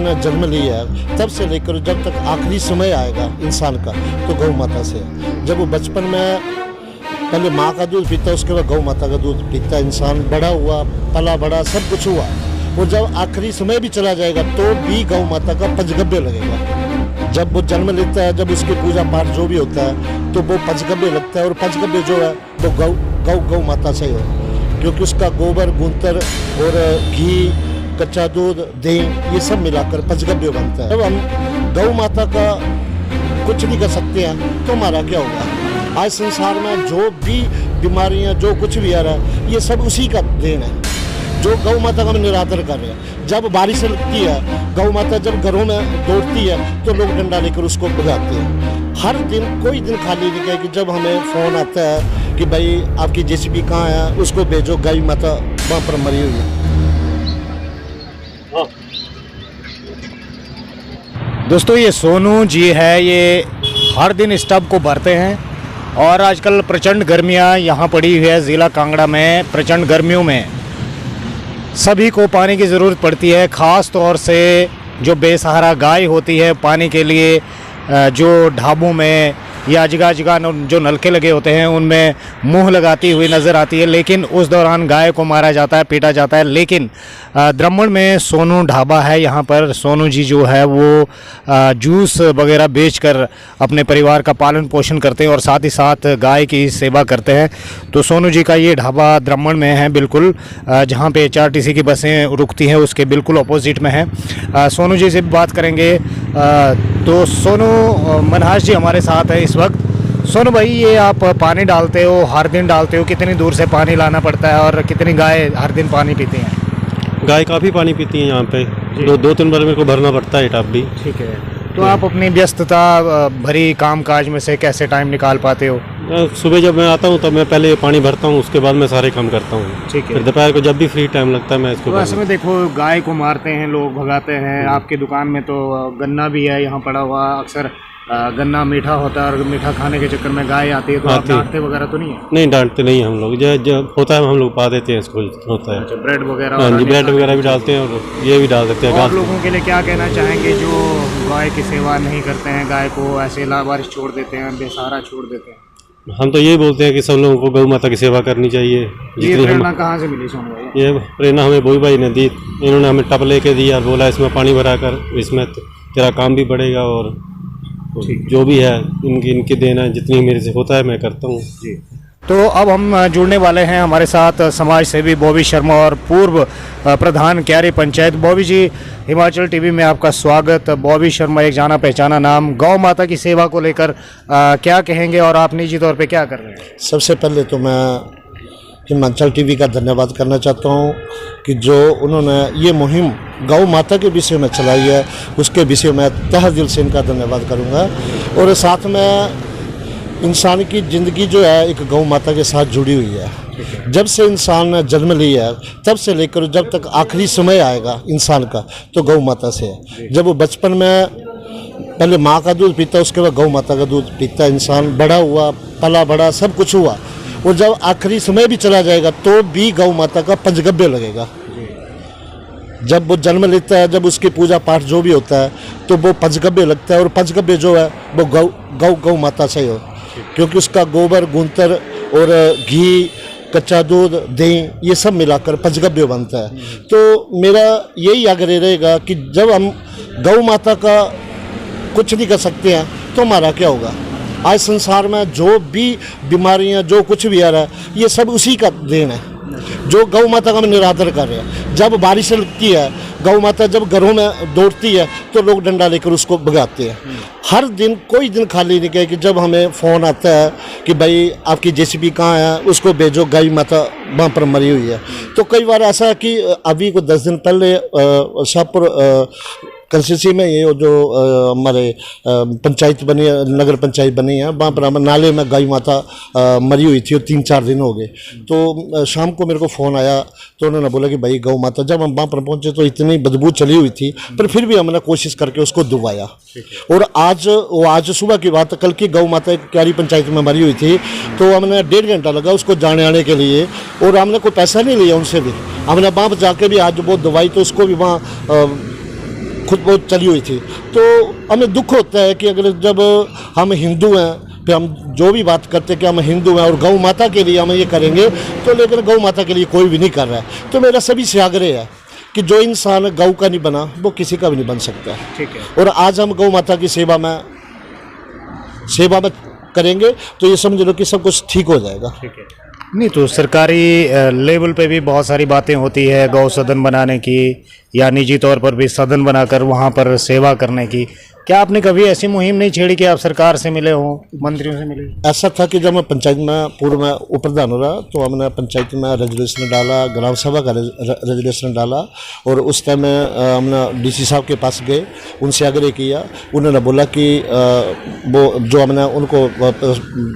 इंसान ने जन्म लिया है तब से लेकर जब तक आखिरी समय आएगा इंसान का, तो गौ माता से है। जब वो बचपन में पहले माँ का दूध पीता, उसके बाद गौ माता का दूध पीता, इंसान बड़ा हुआ, पला बड़ा, सब कुछ हुआ। और जब आखिरी समय भी चला जाएगा तो भी गौ माता का पंचगव्य लगेगा। जब वो जन्म लेता है, जब उसकी पूजा पाठ जो भी होता है, तो वो पंचगव्य लगता है। और पंचगव्य जो है वो गौ माता से ही हो, क्योंकि उसका गोबर, गूंतर और घी, कच्चा दूध, दही, ये सब मिलाकर पंचगव्य बनता है। जब हम गौ माता का कुछ नहीं कर सकते हैं तो हमारा क्या होगा। आज संसार में जो भी बीमारियां, जो कुछ भी आ रहा है, ये सब उसी का देन है, जो गौ माता का हम निरादर कर रहे हैं। जब बारिश लगती है, गौ माता जब घरों में दौड़ती है तो लोग डंडा लेकर उसको भगाते हैं। हर दिन, कोई दिन खाली नहीं गया कि जब हमें फ़ोन आता है कि भाई आपकी जेसीबी कहाँ है, उसको भेजो, गाय माता वहाँ पर मरी हुई है। दोस्तों, ये सोनू जी है, ये हर दिन इस टब को भरते हैं। और आजकल प्रचंड गर्मियाँ यहाँ पड़ी हुई है ज़िला कांगड़ा में। प्रचंड गर्मियों में सभी को पानी की ज़रूरत पड़ती है, ख़ास तौर से जो बेसहारा गाय होती है पानी के लिए, जो ढाबों में या जगह जगह जो नलके लगे होते हैं उनमें मुंह लगाती हुई नज़र आती है। लेकिन उस दौरान गाय को मारा जाता है, पीटा जाता है। लेकिन द्रमण में सोनू ढाबा है, यहाँ पर सोनू जी जो है वो जूस वगैरह बेचकर अपने परिवार का पालन पोषण करते हैं और साथ ही साथ गाय की सेवा करते हैं। तो सोनू जी का ये ढाबा द्रमण में है, बिल्कुल जहाँ पे HRTC की बसें रुकती हैं उसके बिल्कुल अपोजिट में है। सोनू जी से भी बात करेंगे। तो सोनू मनहास जी हमारे साथ है इस वक्त। सोनू भाई, ये आप पानी डालते हो, हर दिन डालते हो, कितनी दूर से पानी लाना पड़ता है और कितनी गाय हर दिन पानी पीती हैं? गाय काफ़ी पानी पीती है यहाँ पे, दो तीन बार मेरे को भरना पड़ता है टब भी। ठीक है। तो आप अपनी व्यस्तता भरी काम काज में से कैसे टाइम निकाल पाते हो? सुबह जब मैं आता हूँ तब मैं पहले पानी भरता हूँ, उसके बाद मैं सारे काम करता हूँ। ठीक है। फिर दोपहर को जब भी फ्री टाइम लगता है मैं इसको। तो ऐसे में देखो, गाय को मारते हैं लोग, भगाते हैं। आपकी दुकान में तो गन्ना भी है यहाँ पड़ा हुआ, अक्सर गन्ना मीठा होता है और मीठा खाने के चक्कर में गाय आती है, तो आप डांटते वगैरह तो नहीं है? नहीं, डांटते नहीं हम लोग, जब होता है हम लोग पा देते हैं इसको, होता है। अच्छा, ब्रेड वगैरह? हाँ जी, ब्रेड वगैरह भी डालते हैं और ये भी डाल देते हैं। आप लोगों के लिए क्या कहना चाहेंगे जो गाय की सेवा नहीं करते हैं, गाय को ऐसे लावारिस छोड़ देते हैं, बेसहारा छोड़ देते हैं? हम तो यही बोलते हैं कि सब लोगों को गौ माता की सेवा करनी चाहिए। ये प्रेरणा कहाँ से मिली सोनू भाई? ये प्रेरणा हमें बोई भाई ने दी। इन्होंने हमें टब लेके दिया और बोला इसमें पानी भरा कर, इसमें तेरा काम भी बढ़ेगा और जो भी है इनकी देना, जितनी मेरे से होता है मैं करता हूँ जी। तो अब हम जुड़ने वाले हैं, हमारे साथ समाज सेवी बॉबी शर्मा और पूर्व प्रधान क्यारी पंचायत। बॉबी जी, हिमाचल टीवी में आपका स्वागत। बॉबी शर्मा एक जाना पहचाना नाम, गौ माता की सेवा को लेकर क्या कहेंगे और आप निजी तौर पे क्या कर रहे हैं? सबसे पहले तो मैं हिमाचल टीवी का धन्यवाद करना चाहता हूँ कि जो उन्होंने ये मुहिम गौ माता के विषय में चलाई है, उसके विषय में तहे दिल से इनका धन्यवाद करूँगा। और साथ में इंसान की ज़िंदगी जो है एक गौ माता के साथ जुड़ी हुई है। जब से इंसान ने जन्म लिया है तब से लेकर जब तक आखिरी समय आएगा इंसान का, तो गौ माता से है। जब वो बचपन में पहले माँ का दूध पीता, उसके बाद गौ माता का दूध पीता, इंसान बड़ा हुआ, पला बड़ा, सब कुछ हुआ। और जब आखिरी समय भी चला जाएगा तो भी गौ माता का पंचगव्य लगेगा। जब वो जन्म लेता है, जब उसकी पूजा पाठ जो भी होता है, तो वो पंचगव्य लगता है। और पंचगव्य जो है वो गौ माता से ही हो, क्योंकि उसका गोबर, गूंतर और घी, कच्चा दूध, दही, ये सब मिलाकर पंचगव्य बनता है। तो मेरा यही आग्रह रहेगा कि जब हम गौ माता का कुछ नहीं कर सकते हैं तो हमारा क्या होगा। आज संसार में जो भी बीमारियां, जो कुछ भी आ रहा है, ये सब उसी का देन है, जो गौ माता का हम निरादर कर रहे हैं। जब बारिश लगती है, गौ माता जब घरों में दौड़ती है तो लोग डंडा लेकर उसको भगाते हैं। हर दिन, कोई दिन खाली नहीं गया कि जब हमें फ़ोन आता है कि भाई आपकी जेसीबी कहाँ है, उसको भेजो, गाय माता वहाँ पर मरी हुई है। तो कई बार ऐसा है कि अभी को 10 दिन पहले शाहपुर कंस्टिट्यूंसी में ये जो हमारे पंचायत बनी है, नगर पंचायत बनी है, वहाँ पर हमारे नाले में गाय माता मरी हुई थी और 3-4 दिन हो गए। तो शाम को मेरे को फ़ोन आया तो उन्होंने बोला कि भाई गौ माता, जब हम वहाँ पर पहुँचे तो इतनी बदबू चली हुई थी, पर फिर भी हमने कोशिश करके उसको दुबाया। और आज सुबह की बात, कल की गौ माता क्यारी पंचायत में मरी हुई थी, तो हमने 1.5 घंटा लगा उसको जाने आने के लिए, और हमने कोई पैसा नहीं लिया उनसे भी। हमने वहाँ पर जाके भी आज वो दवाई, तो उसको भी वहाँ खुद बहुत चली हुई थी। तो हमें दुख होता है कि अगर जब हम हिंदू हैं, फिर हम जो भी बात करते हैं कि हम हिंदू हैं और गौ माता के लिए हम ये करेंगे, तो लेकिन गौ माता के लिए कोई भी नहीं कर रहा है। तो मेरा सभी से आग्रह है कि जो इंसान गौ का नहीं बना वो किसी का भी नहीं बन सकता। ठीक है। और आज हम गौ माता की सेवा में करेंगे तो ये समझ लो कि सब कुछ ठीक हो जाएगा। ठीक है। नहीं तो सरकारी लेवल पे भी बहुत सारी बातें होती है गौ सदन बनाने की, या निजी तौर पर भी सदन बनाकर वहाँ पर सेवा करने की। क्या आपने कभी ऐसी मुहिम नहीं छेड़ी कि आप सरकार से मिले हों, मंत्रियों से मिले? ऐसा था कि जब मैं पंचायत में पूर्व में उप प्रधान हो रहा तो हमने पंचायत में रेजोल्यूशन डाला, ग्राम सभा का रेजोल्यूशन डाला, और उस टाइम में हमने डीसी साहब के पास गए, उनसे आग्रह किया। उन्होंने बोला कि वो जो हमने उनको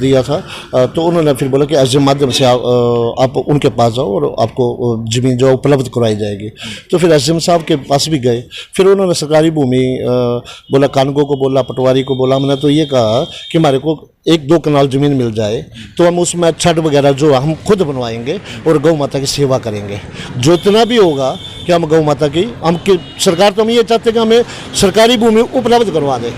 दिया था, तो उन्होंने फिर बोला कि ऐसे माध्यम से आप उनके पास जाओ और आपको ज़मीन जो उपलब्ध कराई जाएगी। तो फिर एसडीएम साहब के पास भी गए, फिर उन्होंने सरकारी भूमि बोला, कानगो को बोला, पटवारी को बोला। हमने तो ये कहा कि हमारे को 1-2 कनाल ज़मीन मिल जाए तो हम उसमें छत वगैरह जो हम खुद बनवाएंगे और गौ माता की सेवा करेंगे। जो इतना भी होगा कि हम गौ माता की सरकार तो हम ये चाहते हैं कि हमें सरकारी भूमि उपलब्ध करवा दे,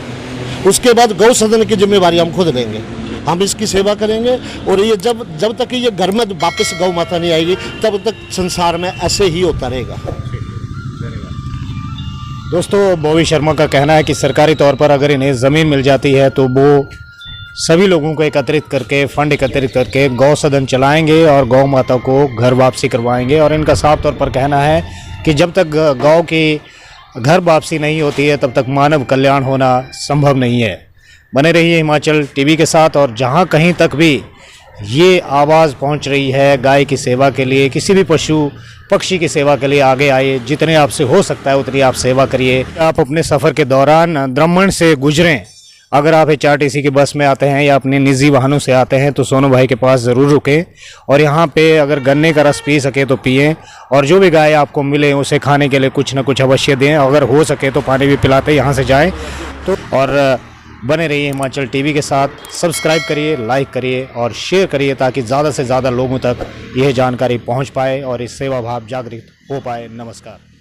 उसके बाद गौ सदन की जिम्मेवारी हम खुद लेंगे, हम इसकी सेवा करेंगे। और ये जब तक ये घर में वापस गौ माता नहीं आएगी तब तक संसार में ऐसे ही होता रहेगा। दोस्तों, बॉबी शर्मा का कहना है कि सरकारी तौर पर अगर इन्हें ज़मीन मिल जाती है तो वो सभी लोगों को एकत्रित करके, फंड एकत्रित करके गौ सदन चलाएंगे और गौ माता को घर वापसी करवाएंगे। और इनका साफ तौर पर कहना है कि जब तक गौ की घर वापसी नहीं होती है तब तक मानव कल्याण होना संभव नहीं है। बने रहिए हिमाचल टीवी के साथ, और जहाँ कहीं तक भी ये आवाज़ पहुंच रही है गाय की सेवा के लिए, किसी भी पशु पक्षी की सेवा के लिए आगे आइए। जितने आपसे हो सकता है उतनी आप सेवा करिए। आप अपने सफ़र के दौरान द्रमण से गुजरें, अगर आप HRTC की बस में आते हैं या अपने निजी वाहनों से आते हैं तो सोनू भाई के पास ज़रूर रुकें, और यहाँ पे अगर गन्ने का रस पी सके तो पिएं, और जो भी गाय आपको मिले उसे खाने के लिए कुछ ना कुछ अवश्य दें। अगर हो सके तो पानी भी पिलाते यहाँ से जाएँ तो। और बने रहिए हिमाचल टीवी के साथ, सब्सक्राइब करिए, लाइक करिए और शेयर करिए ताकि ज़्यादा से ज़्यादा लोगों तक यह जानकारी पहुंच पाए और इस सेवा भाव जागृत हो पाए। नमस्कार।